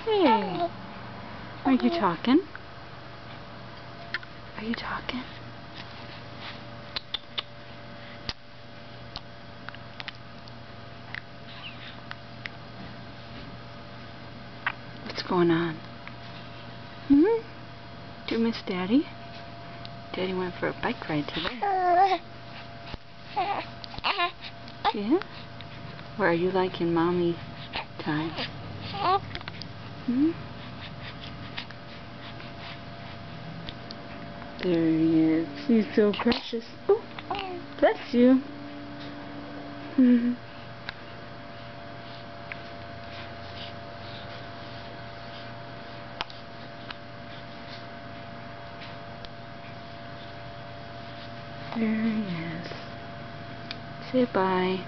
Hey, are you talking? Are you talking? What's going on? Do you miss Daddy? Daddy went for a bike ride today. Yeah? Or are you liking mommy time? There he is. He's so precious. Oh, bless you. There he is. Say bye.